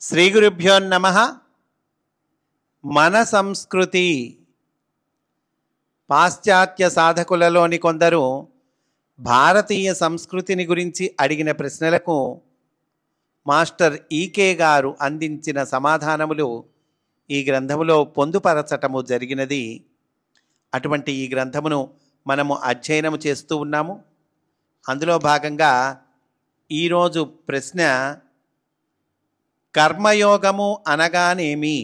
శ్రీ గురుభ్యో నమః. మన సంస్కృతి పాశ్చాత్య సాధకులలోని కొందరు భారతీయ సంస్కృతిని గురించి అడిగిన ప్రశ్నలకు మాస్టర్ ఈకే గారు అందించిన సమాధానములు ఈ గ్రంథములో పొందుపరచటము జరిగినది. అటువంటి ఈ గ్రంథమును మనము అధ్యయనము చేస్తూ ఉన్నాము. అందులో భాగంగా ఈరోజు ప్రశ్న, కర్మయోగము అనగానేమి,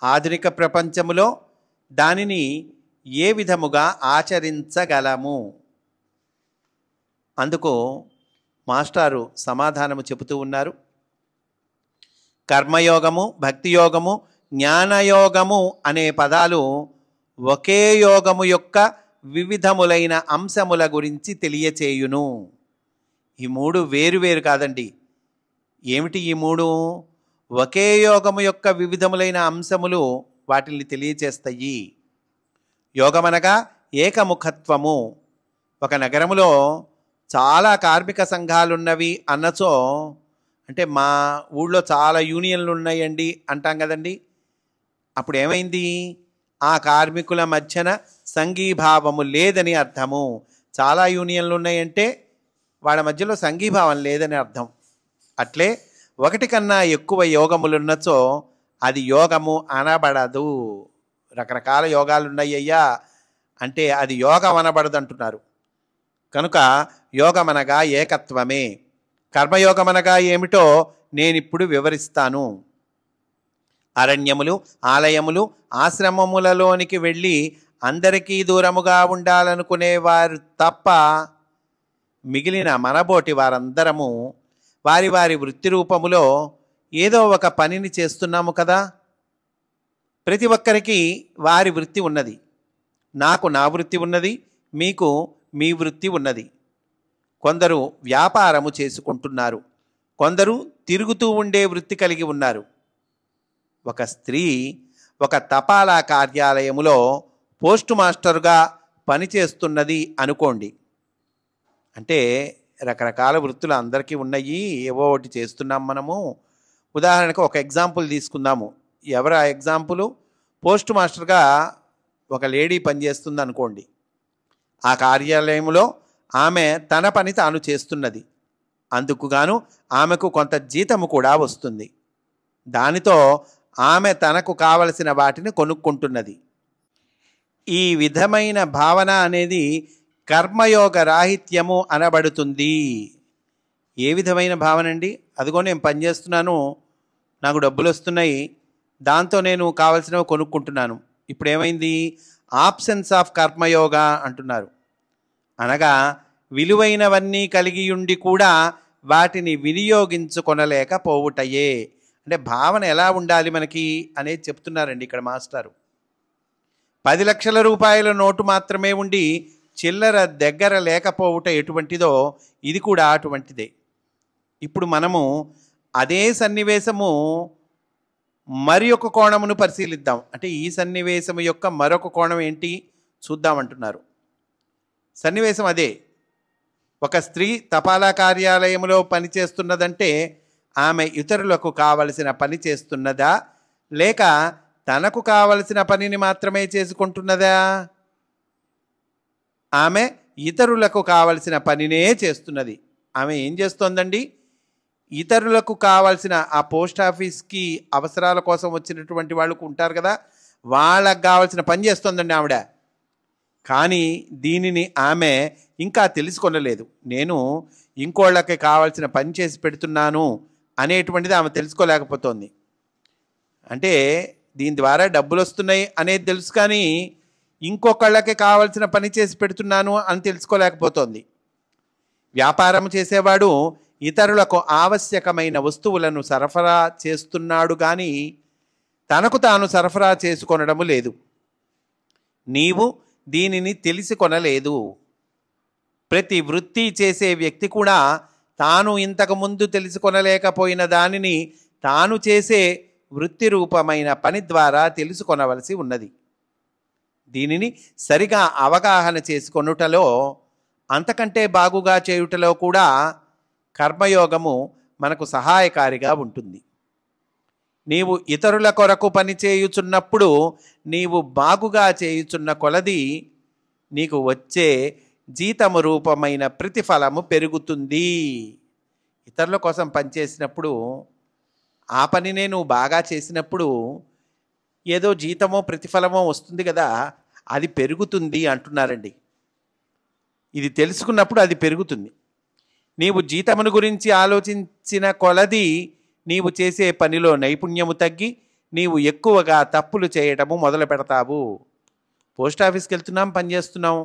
ఆధునిక ప్రపంచములో దానిని ఏ విధముగా ఆచరించగలము? అందుకు మాస్టారు సమాధానము చెబుతూ ఉన్నారు. కర్మయోగము, భక్తియోగము, జ్ఞానయోగము అనే పదాలు ఒకే యోగము యొక్క వివిధములైన అంశముల గురించి తెలియచేయును. ఈ మూడు వేరువేరు కాదండి. ఏమిటి ఈ మూడు? ఒకే యోగము యొక్క వివిధములైన అంశములు వాటిని తెలియచేస్తాయి. యోగమనగా ఏకముఖత్వము. ఒక నగరములో చాలా కార్మిక సంఘాలున్నవి అన్నచో, అంటే మా ఊళ్ళో చాలా యూనియన్లు ఉన్నాయండి అంటాం కదండి. అప్పుడు ఏమైంది? ఆ కార్మికుల మధ్యన సంఘీభావము లేదని అర్థము. చాలా యూనియన్లు ఉన్నాయంటే వాళ్ళ మధ్యలో సంఘీభావం లేదని అర్థం. అట్లే ఒకటి కన్నా ఎక్కువ యోగములున్నచో అది యోగము అనబడదు. రకరకాల యోగాలు ఉన్నాయ్యా అంటే అది యోగం అనబడదు అంటున్నారు. కనుక యోగమనగా ఏకత్వమే. కర్మయోగమనగా ఏమిటో నేనిప్పుడు వివరిస్తాను. అరణ్యములు, ఆలయములు, ఆశ్రమములలోనికి వెళ్ళి అందరికీ దూరముగా ఉండాలనుకునేవారు తప్ప మిగిలిన మనబోటి వారందరము వారి వారి వృత్తి రూపములో ఏదో ఒక పనిని చేస్తున్నాము కదా. ప్రతి ఒక్కరికి వారి వృత్తి ఉన్నది. నాకు నా వృత్తి ఉన్నది, మీకు మీ వృత్తి ఉన్నది. కొందరు వ్యాపారము చేసుకుంటున్నారు, కొందరు తిరుగుతూ ఉండే వృత్తి కలిగి ఉన్నారు. ఒక స్త్రీ ఒక తపాలా కార్యాలయములో పోస్ట్ మాస్టర్గా పనిచేస్తున్నది అనుకోండి. అంటే రకరకాల వృత్తులు అందరికీ ఉన్నాయి, ఏవో ఒకటి చేస్తున్నాం మనము. ఉదాహరణకు ఒక ఎగ్జాంపుల్ తీసుకుందాము. ఎవరు ఆ ఎగ్జాంపుల్? పోస్ట్ మాస్టర్గా ఒక లేడీ పనిచేస్తుంది అనుకోండి. ఆ కార్యాలయంలో ఆమె తన పని తాను చేస్తున్నది. అందుకు గాను ఆమెకు కొంత జీతము కూడా వస్తుంది. దానితో ఆమె తనకు కావలసిన వాటిని కొనుక్కుంటున్నది. ఈ విధమైన భావన అనేది కర్మయోగ రాహిత్యము అనబడుతుంది. ఏ విధమైన భావన అండి? అదిగో నేను పనిచేస్తున్నాను, నాకు డబ్బులు వస్తున్నాయి, దాంతో నేను కావలసినవి కొనుక్కుంటున్నాను. ఇప్పుడు ఏమైంది? ఆబ్సెన్స్ ఆఫ్ కర్మయోగ అంటున్నారు. అనగా విలువైనవన్నీ కలిగి ఉండి కూడా వాటిని వినియోగించుకొనలేకపోవుటయే. అంటే భావన ఎలా ఉండాలి మనకి అనేది చెప్తున్నారండి ఇక్కడ మాస్టారు. 10 లక్షల రూపాయల నోటు మాత్రమే ఉండి చిల్లర దగ్గర లేకపోవుట ఎటువంటిదో ఇది కూడా అటువంటిదే. ఇప్పుడు మనము అదే సన్నివేశము మరి ఒక కోణమును పరిశీలిద్దాం. అంటే ఈ సన్నివేశము యొక్క మరొక కోణం ఏంటి చూద్దామంటున్నారు. సన్నివేశం అదే. ఒక స్త్రీ తపాలా కార్యాలయంలో పనిచేస్తున్నదంటే ఆమె ఇతరులకు కావలసిన పని చేస్తున్నదా, లేక తనకు కావలసిన పనిని మాత్రమే చేసుకుంటున్నదా? ఆమె ఇతరులకు కావలసిన పనినే చేస్తున్నది. ఆమె ఏం చేస్తోందండి? ఇతరులకు కావాల్సిన ఆ పోస్ట్ ఆఫీస్కి అవసరాల కోసం వచ్చినటువంటి వాళ్ళకు ఉంటారు కదా, వాళ్ళకు కావాల్సిన పని చేస్తోందండి ఆవిడ. కానీ దీనిని ఆమె ఇంకా తెలుసుకొనలేదు. నేను ఇంకోళ్ళకి కావాల్సిన పని చేసి పెడుతున్నాను అనేటువంటిది ఆమె తెలుసుకోలేకపోతోంది. అంటే దీని ద్వారా డబ్బులు వస్తున్నాయి అనేది తెలుసు, కానీ ఇంకొకళ్ళకి కావాల్సిన పని చేసి పెడుతున్నాను అని తెలుసుకోలేకపోతోంది. వ్యాపారం చేసేవాడు ఇతరులకు ఆవశ్యకమైన వస్తువులను సరఫరా చేస్తున్నాడు, కానీ తనకు తాను సరఫరా చేసుకొనడము లేదు. నీవు దీనిని తెలిసికొనలేదు. ప్రతి వృత్తి చేసే వ్యక్తి కూడా తాను ఇంతకుముందు తెలుసుకొనలేకపోయిన దానిని తాను చేసే వృత్తి రూపమైన పని ద్వారా తెలుసుకొనవలసి ఉన్నది. దీనిని సరిగా అవగాహన చేసుకొనుటలో, అంతకంటే బాగుగా చేయుటలో కూడా కర్మయోగము మనకు సహాయకారిగా ఉంటుంది. నీవు ఇతరుల కొరకు పని చేయుచున్నప్పుడు నీవు బాగుగా చేయుచున్న కొలది నీకు వచ్చే జీతము రూపమైన ప్రతిఫలము పెరుగుతుంది. ఇతరుల కోసం పనిచేసినప్పుడు ఆ పనినే నువ్వు బాగా చేసినప్పుడు ఏదో జీతమో ప్రతిఫలమో వస్తుంది కదా, అది పెరుగుతుంది అంటున్నారండి. ఇది తెలుసుకున్నప్పుడు అది పెరుగుతుంది. నీవు జీతమును గురించి ఆలోచించిన కొలది నీవు చేసే పనిలో నైపుణ్యము తగ్గి నీవు ఎక్కువగా తప్పులు చేయడము మొదలు పెడతావు. పోస్ట్ ఆఫీస్కి వెళ్తున్నాం, పనిచేస్తున్నాం.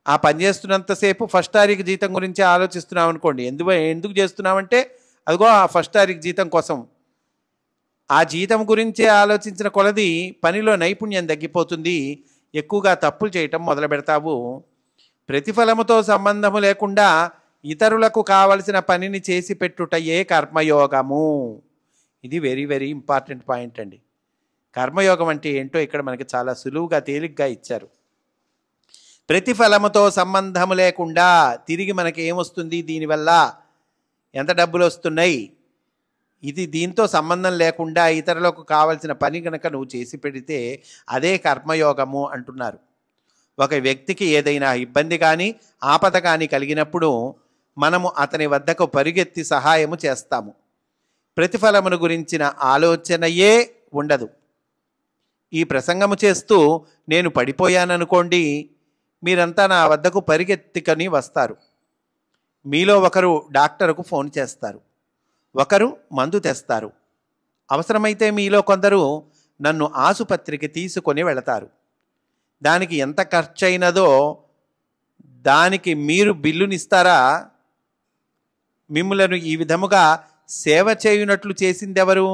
ఆ పనిచేస్తున్నంతసేపు ఫస్ట్ తారీఖు జీతం గురించి ఆలోచిస్తున్నాం అనుకోండి. ఎందుకు చేస్తున్నామంటే అదిగో ఆ ఫస్ట్ తారీఖు జీతం కోసం. ఆ జీతం గురించి ఆలోచించిన కొలది పనిలో నైపుణ్యం తగ్గిపోతుంది, ఎక్కువగా తప్పులు చేయటం మొదలు పెడతావు. ప్రతిఫలముతో సంబంధము లేకుండా ఇతరులకు కావలసిన పనిని చేసి పెట్టుటయే కర్మయోగము. ఇది వెరీ వెరీ ఇంపార్టెంట్ పాయింట్ అండి. కర్మయోగం అంటే ఏంటో ఇక్కడ మనకి చాలా సులువుగా తేలిగ్గా ఇచ్చారు. ప్రతిఫలముతో సంబంధము లేకుండా తిరిగి మనకి ఏమొస్తుంది, దీనివల్ల ఎంత డబ్బులు వస్తున్నాయి, ఇది దీంతో సంబంధం లేకుండా ఇతరులకు కావలసిన పని కనుక నువ్వు చేసి పెడితే అదే కర్మయోగము అంటున్నారు. ఒక వ్యక్తికి ఏదైనా ఇబ్బంది కానీ ఆపద కానీ కలిగినప్పుడు మనము అతని వద్దకు పరిగెత్తి సహాయము చేస్తాము. ప్రతిఫలమును గురించిన ఆలోచనయే ఉండదు. ఈ ప్రసంగము చేస్తూ నేను పడిపోయాననుకోండి, మీరంతా నా వద్దకు పరిగెత్తుకొని వస్తారు. మీలో ఒకరు డాక్టర్కు ఫోన్ చేస్తారు, ఒకరు మందు తెస్తారు. అవసరమైతే మీలో కొందరు నన్ను ఆసుపత్రికి తీసుకొని వెళతారు. దానికి ఎంత ఖర్చయినదో దానికి మీరు బిల్లునిస్తారా? మిమ్ములను ఈ విధముగా సేవ చేయునట్లు చేసిందెవరు?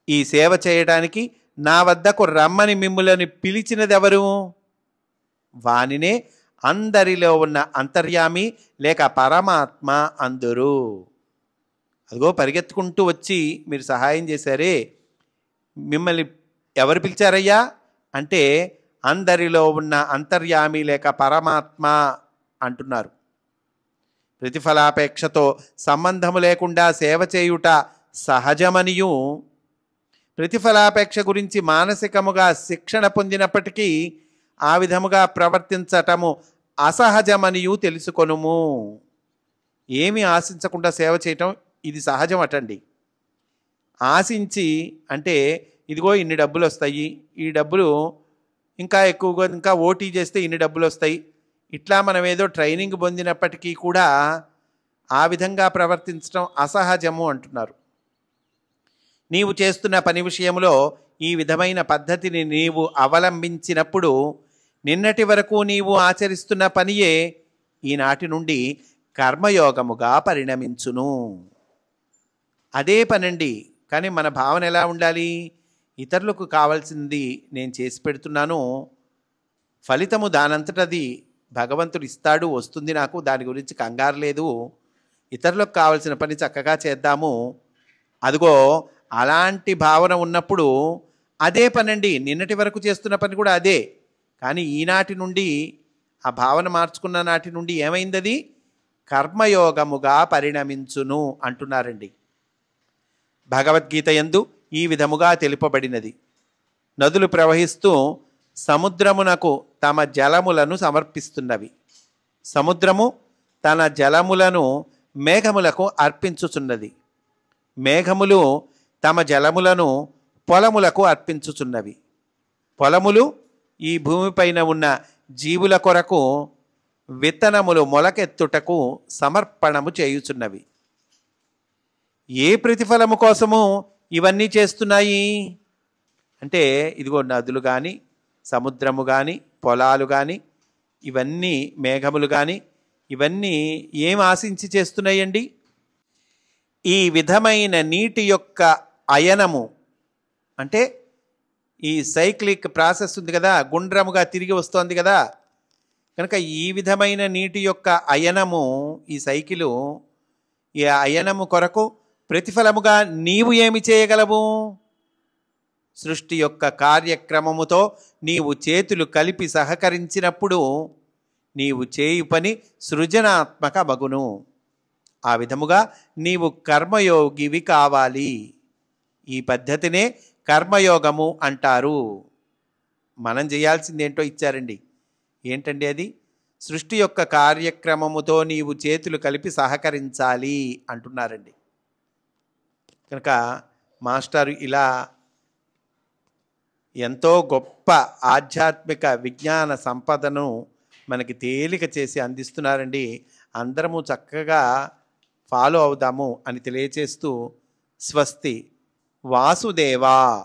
ఈ సేవ చేయడానికి నా వద్దకు రమ్మని మిమ్ములను పిలిచినదెవరు? వానినే అందరిలో ఉన్న అంతర్యామి లేక పరమాత్మ అందురు. అదిగో పరిగెత్తుకుంటూ వచ్చి మీరు సహాయం చేశారే, మిమ్మల్ని ఎవరు పిలిచారయ్యా అంటే అందరిలో ఉన్న అంతర్యామి లేక పరమాత్మ అంటున్నారు. ప్రతిఫలాపేక్షతో సంబంధము లేకుండా సేవ చేయుట సహజమనియు, ప్రతిఫలాపేక్ష గురించి మానసికముగా శిక్షణ పొందినప్పటికీ ఆ విధముగా ప్రవర్తించటము అసహజమనియు తెలుసుకొనుము. ఏమి ఆశించకుండా సేవ చేయటం ఇది సహజం అటండి. ఆశించి అంటే ఇదిగో ఇన్ని డబ్బులు వస్తాయి, ఈ డబ్బులు ఇంకా ఎక్కువగా ఇంకా ఓటీ చేస్తే ఇన్ని డబ్బులు వస్తాయి, ఇట్లా మనం ఏదో ట్రైనింగ్ పొందినప్పటికీ కూడా ఆ విధంగా ప్రవర్తించడం అసహజము అంటున్నారు. నీవు చేస్తున్న పని విషయంలో ఈ విధమైన పద్ధతిని నీవు అవలంబించినప్పుడు నిన్నటి వరకు నీవు ఆచరిస్తున్న పనియే ఈనాటి నుండి కర్మయోగముగా పరిణమించును. అదే పనండి. కానీ మన భావన ఎలా ఉండాలి? ఇతరులకు కావాల్సింది నేను చేసి పెడుతున్నాను, ఫలితము దానంతటది భగవంతుడు ఇస్తాడు, వస్తుంది, నాకు దాని గురించి కంగారు లేదు, ఇతరులకు కావాల్సిన పని చక్కగా చేద్దాము. అదిగో అలాంటి భావన ఉన్నప్పుడు అదే పనండి. నిన్నటి వరకు చేస్తున్న పని కూడా అదే. కానీ ఈనాటి నుండి ఆ భావన మార్చుకున్న నాటి నుండి ఏమైంది? అది కర్మయోగముగా పరిణమించును అంటున్నారండి. భగవద్గీత యందు ఈ విధముగా తెలుపబడినది. నదులు ప్రవహిస్తూ సముద్రమునకు తమ జలములను సమర్పిస్తున్నవి. సముద్రము తన జలములను మేఘములకు అర్పించుచున్నది. మేఘములు తమ జలములను పొలములకు అర్పించుచున్నవి. పొలములు ఈ భూమిపైన ఉన్న జీవుల కొరకు విత్తనములు మొలకెత్తుటకు సమర్పణము చేయుచున్నవి. ఏ ప్రతిఫలము కోసము ఇవన్నీ చేస్తున్నాయి అంటే ఇదిగో నదులు కానీ, సముద్రము కానీ, పొలాలు కానీ, ఇవన్నీ మేఘములు కానీ, ఇవన్నీ ఏం ఆశించి చేస్తున్నాయండి? ఈ విధమైన నీటి యొక్క అయనము అంటే ఈ సైక్లిక్ ప్రాసెస్ ఉంది కదా, గుండ్రముగా తిరిగి వస్తోంది కదా, కనుక ఈ విధమైన నీటి యొక్క అయనము, ఈ సైకిలు, ఈ అయనము కొరకు ప్రతిఫలముగా నీవు ఏమి చేయగలవు? సృష్టి యొక్క కార్యక్రమముతో నీవు చేతులు కలిపి సహకరించినప్పుడు నీవు చేయు పని సృజనాత్మక మగును. ఆ విధముగా నీవు కర్మయోగివి కావాలి. ఈ పద్ధతినే కర్మయోగము అంటారు. మనం చేయాల్సింది ఏంటో ఇచ్చారండి. ఏంటండి అది? సృష్టి యొక్క కార్యక్రమముతో నీవు చేతులు కలిపి సహకరించాలి అంటున్నారండి. కనుక మాస్టారు ఇలా ఎంతో గొప్ప ఆధ్యాత్మిక విజ్ఞాన సంపదను మనకి తేలిక చేసి అందిస్తున్నారండి. అందరము చక్కగా ఫాలో అవుదాము అని తెలియచేస్తూ స్వస్తి. వాసుదేవా.